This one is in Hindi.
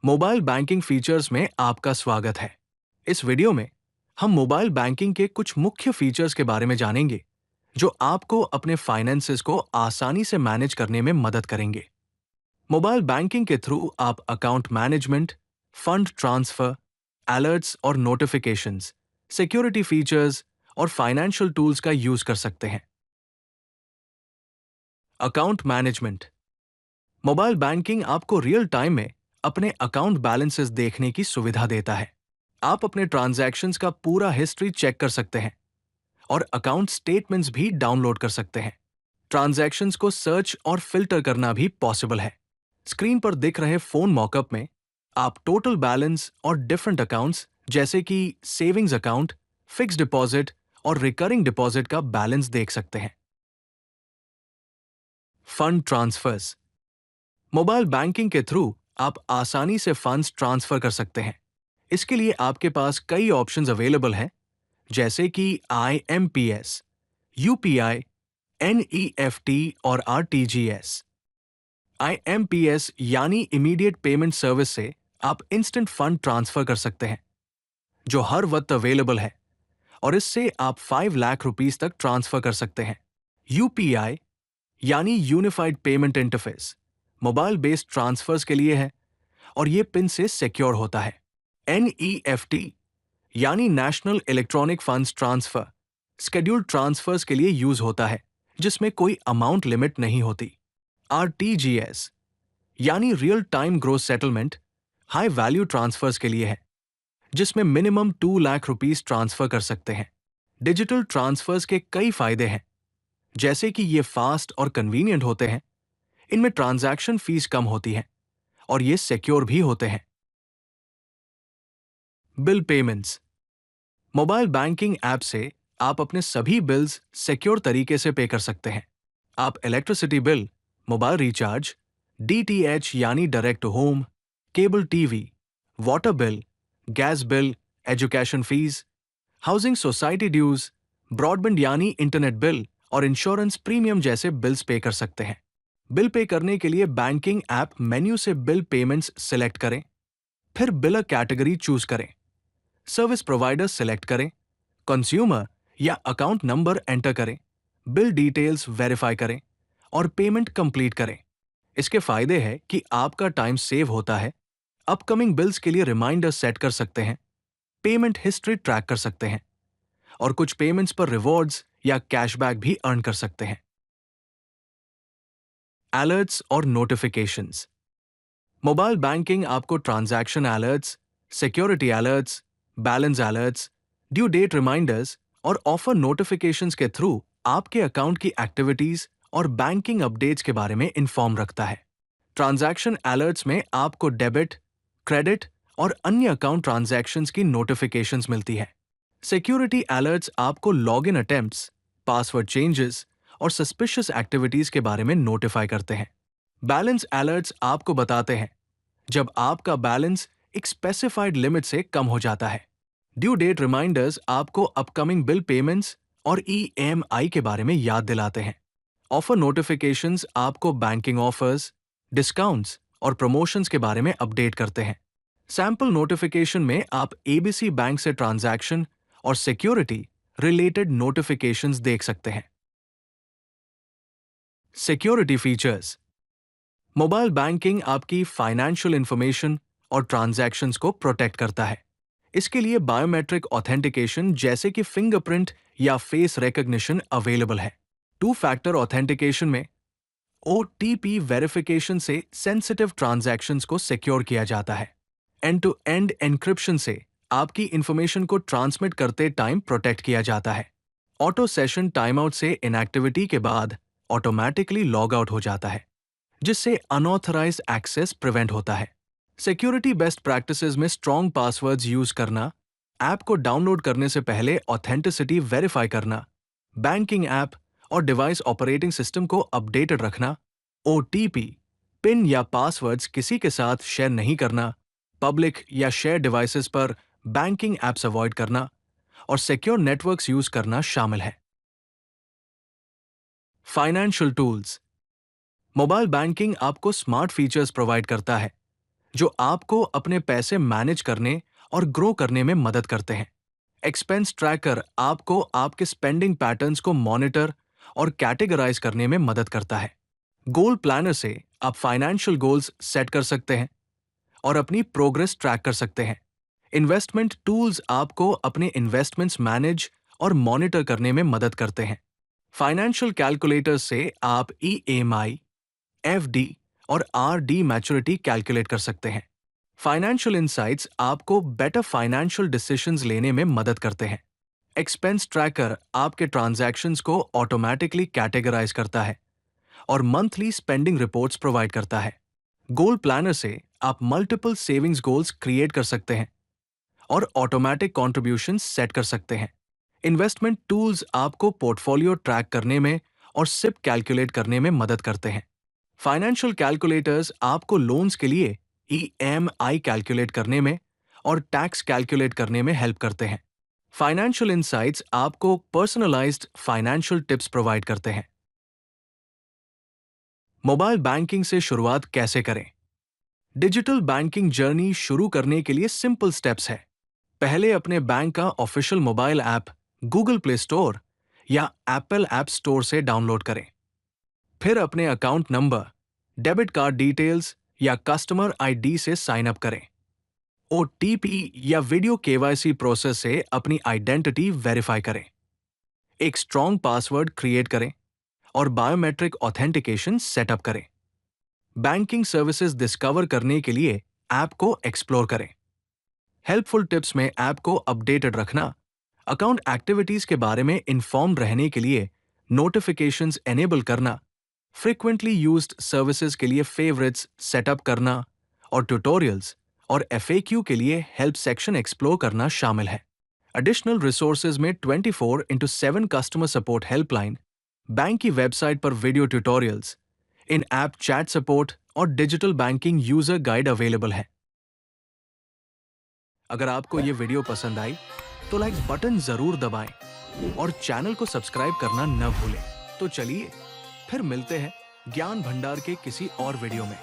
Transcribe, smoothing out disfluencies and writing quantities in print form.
मोबाइल बैंकिंग फीचर्स में आपका स्वागत है। इस वीडियो में हम मोबाइल बैंकिंग के कुछ मुख्य फीचर्स के बारे में जानेंगे जो आपको अपने फाइनेंसेस को आसानी से मैनेज करने में मदद करेंगे। मोबाइल बैंकिंग के थ्रू आप account management, fund transfer, alerts और नोटिफिकेशंस, सिक्योरिटी फीचर्स और फाइनेंशियल टूल्स का यूज कर सकते हैं। Account management. मोबाइल बैंकिंग आपको रियल टाइम में अपने अकाउंट बैलेंसेस देखने की सुविधा देता है। आप अपने ट्रांजैक्शंस का पूरा हिस्ट्री चेक कर सकते हैं और अकाउंट स्टेटमेंट्स भी डाउनलोड कर सकते हैं। ट्रांजैक्शंस को सर्च और फिल्टर करना भी पॉसिबल है। स्क्रीन पर दिख रहे फोन मॉकअप में आप टोटल बैलेंस और डिफरेंट अकाउंट्स जैसे कि सेविंग्स अकाउंट, फिक्स्ड डिपॉजिट और रिकरिंग डिपॉजिट का बैलेंस देख सकते हैं। Fund transfers. मोबाइल बैंकिंग के थ्रू आप आसानी से फंड्स ट्रांसफर कर सकते हैं। इसके लिए आपके पास कई ऑप्शंस अवेलेबल हैं, जैसे कि IMPS, UPI, NEFT और RTGS। IMPS यानी इमीडिएट पेमेंट सर्विस से आप इंस्टेंट फंड ट्रांसफर कर सकते हैं, जो हर वक्त अवेलेबल है और इससे आप 5 लाख रुपीस तक ट्रांसफर कर सकते हैं। UPI यानी unified payment interface mobile based transfers के लिए है और ये पिन से सिक्योर होता है। NEFT यानी national electronic funds transfer scheduled transfers के लिए यूज होता है, जिसमें कोई अमाउंट लिमिट नहीं होती। RTGS यानी real time gross settlement high value transfers के लिए है, जिसमें मिनिमम 2 लाख रुपीस ट्रांसफर कर सकते हैं। डिजिटल ट्रांसफर्स के कई फायदे हैं, जैसे कि ये फास्ट और कन्वीनियंट होते हैं, इनमें ट्रांजैक्शन फीस कम होती है और ये सिक्योर भी होते हैं। Bill payments. Mobile banking app से आप अपने सभी बिल्स सिक्योर तरीके से पे कर सकते हैं। आप electricity bill, mobile recharge, DTH यानी direct to home, cable TV, water bill, gas bill, education fees, housing society dues, broadband यानी इंटरनेट बिल और इंश्योरेंस प्रीमियम जैसे बिल्स पे कर सकते हैं। बिल पे करने के लिए बैंकिंग ऐप मेन्यू से बिल पेमेंट्स सिलेक्ट करें, फिर बिलर कैटेगरी चूज करें, सर्विस प्रोवाइडर सिलेक्ट करें, कंज्यूमर या अकाउंट नंबर एंटर करें, बिल डिटेल्स वेरीफाई करें और पेमेंट कंप्लीट करें। इसके फायदे हैं कि आपका टाइम सेव होता है, अपकमिंग बिल्स के लिए रिमाइंडर सेट कर सकते हैं, पेमेंट हिस्ट्री ट्रैक कर सकते हैं और कुछ पेमेंट्स पर रिवॉर्ड्स या कैशबैक भी अर्न कर सकते हैं। अलर्ट्स और नोटिफिकेशंस। मोबाइल बैंकिंग आपको transaction alerts, security alerts, balance alerts, due date reminders और ऑफर नोटिफिकेशंस के थ्रू आपके अकाउंट की एक्टिविटीज और बैंकिंग अपडेट्स के बारे में इन्फॉर्म रखता है। ट्रांजैक्शन अलर्ट्स में आपको डेबिट, क्रेडिट और अन्य अकाउंट ट्रांजैक्शंस की नोटिफिकेशंस मिलती है। सिक्योरिटी अलर्ट्स आपको लॉगिन अटेम्प्ट्स, पासवर्ड चेंजेस और सस्पिशियस एक्टिविटीज के बारे में नोटिफाई करते हैं। बैलेंस अलर्ट्स आपको बताते हैं जब आपका बैलेंस एक स्पेसिफाइड लिमिट से कम हो जाता है। ड्यू डेट रिमाइंडर्स आपको अपकमिंग बिल पेमेंट्स और EMI के बारे में याद दिलाते हैं। ऑफर नोटिफिकेशंस आपको बैंकिंग ऑफर्स, डिस्काउंट्स और प्रमोशंस के बारे में अपडेट करते हैं। सैंपल नोटिफिकेशन में आप ABC बैंक से ट्रांजैक्शन और सिक्योरिटी रिलेटेड नोटिफिकेशंस देख सकते हैं। Security features. मोबाइल बैंकिंग आपकी फाइनेंशियल इंफॉर्मेशन और ट्रांजैक्शंस को प्रोटेक्ट करता है। इसके लिए बायोमेट्रिक ऑथेंटिकेशन जैसे कि फिंगरप्रिंट या फेस रिकॉग्निशन अवेलेबल है। 2 फैक्टर ऑथेंटिकेशन में OTP वेरिफिकेशन से सेंसिटिव ट्रांजैक्शंस को सिक्योर किया जाता है। एंड टू एंड एन्क्रिप्शन से आपकी इंफॉर्मेशन को ट्रांसमिट करते टाइम प्रोटेक्ट किया जाता है। ऑटो सेशन टाइम आउट से इनएक्टिविटी के बाद ऑटोमेटिकली लॉग आउट हो जाता है, जिससे अनऑथराइज्ड एक्सेस प्रिवेंट होता है। सिक्योरिटी बेस्ट प्रैक्टिसेस में स्ट्रॉन्ग पासवर्ड्स यूज करना, ऐप को डाउनलोड करने से पहले ऑथेंटिसिटी वेरीफाई करना, बैंकिंग ऐप और डिवाइस ऑपरेटिंग सिस्टम को अपडेटेड रखना, OTP, पिन या पासवर्ड्स किसी के साथ शेयर नहीं करना, पब्लिक या शेयर डिवाइसेस पर बैंकिंग ऐप्स अवॉइड करना और सिक्योर नेटवर्क्स यूज करना शामिल है। Financial tools. मोबाइल बैंकिंग आपको स्मार्ट फीचर्स प्रोवाइड करता है जो आपको अपने पैसे मैनेज करने और ग्रो करने में मदद करते हैं। एक्सपेंस ट्रैकर आपको आपके स्पेंडिंग पैटर्न्स को मॉनिटर और कैटेगराइज करने में मदद करता है। गोल प्लानर से आप फाइनेंशियल गोल्स सेट कर सकते हैं और अपनी प्रोग्रेस ट्रैक कर सकते हैं। इन्वेस्टमेंट टूल्स आपको अपने इन्वेस्टमेंट्स मैनेज और मॉनिटर करने में मदद करते हैं। फाइनेंशियल कैलकुलेटर से आप ईएमआई, एफडी और आरडी मैच्योरिटी कैलकुलेट कर सकते हैं। फाइनेंशियल इनसाइट्स आपको बेटर फाइनेंशियल डिसीजंस लेने में मदद करते हैं। एक्सपेंस ट्रैकर आपके ट्रांजैक्शंस को ऑटोमेटिकली कैटेगराइज करता है और मंथली स्पेंडिंग रिपोर्ट्स प्रोवाइड करता है। गोल प्लानर से आप मल्टीपल सेविंग्स गोल्स क्रिएट कर सकते हैं और ऑटोमेटिक कॉन्ट्रीब्यूशंस सेट कर सकते हैं। इन्वेस्टमेंट टूल्स आपको पोर्टफोलियो ट्रैक करने में और सिप कैलकुलेट करने में मदद करते हैं। फाइनेंशियल कैलकुलेटर्स आपको लोन्स के लिए ईएमआई कैलकुलेट करने में और टैक्स कैलकुलेट करने में हेल्प करते हैं। फाइनेंशियल इनसाइट्स आपको पर्सनलाइज्ड फाइनेंशियल टिप्स प्रोवाइड करते हैं। मोबाइल बैंकिंग से शुरुआत कैसे करें? डिजिटल बैंकिंग जर्नी शुरू करने के लिए सिंपल स्टेप्स है। पहले अपने बैंक का official mobile app Google play store या एप्पल ऐप स्टोर से डाउनलोड करें। फिर अपने account number, debit card details या कस्टमर आईडी से साइन अप करें। ओटीपी या वीडियो केवाईसी प्रोसेस से अपनी आइडेंटिटी वेरीफाई करें। एक स्ट्रॉन्ग पासवर्ड क्रिएट करें और बायोमेट्रिक ऑथेंटिकेशन सेटअप करें। बैंकिंग सर्विसेज डिस्कवर करने के लिए ऐप को एक्सप्लोर करें। हेल्पफुल टिप्स में ऐप को अपडेटेड रखना, अकाउंट एक्टिविटीज के बारे में इन्फॉर्म्ड रहने के लिए नोटिफिकेशंस एनेबल करना, फ्रीक्वेंटली यूज्ड सर्विसेज के लिए फेवरेट्स सेटअप करना और ट्यूटोरियल्स और एफएक्यू के लिए हेल्प सेक्शन एक्सप्लोर करना शामिल है। एडिशनल रिसोर्सेज में 24/7 कस्टमर सपोर्ट हेल्पलाइन, बैंक की वेबसाइट पर वीडियो ट्यूटोरियल्स, इन ऐप चैट सपोर्ट और digital banking user guide available है। अगर आपको ये वीडियो पसंद आई तो लाइक बटन जरूर दबाएं और चैनल को सब्सक्राइब करना न भूलें। तो चलिए फिर मिलते हैं ज्ञान भंडार के किसी और वीडियो में।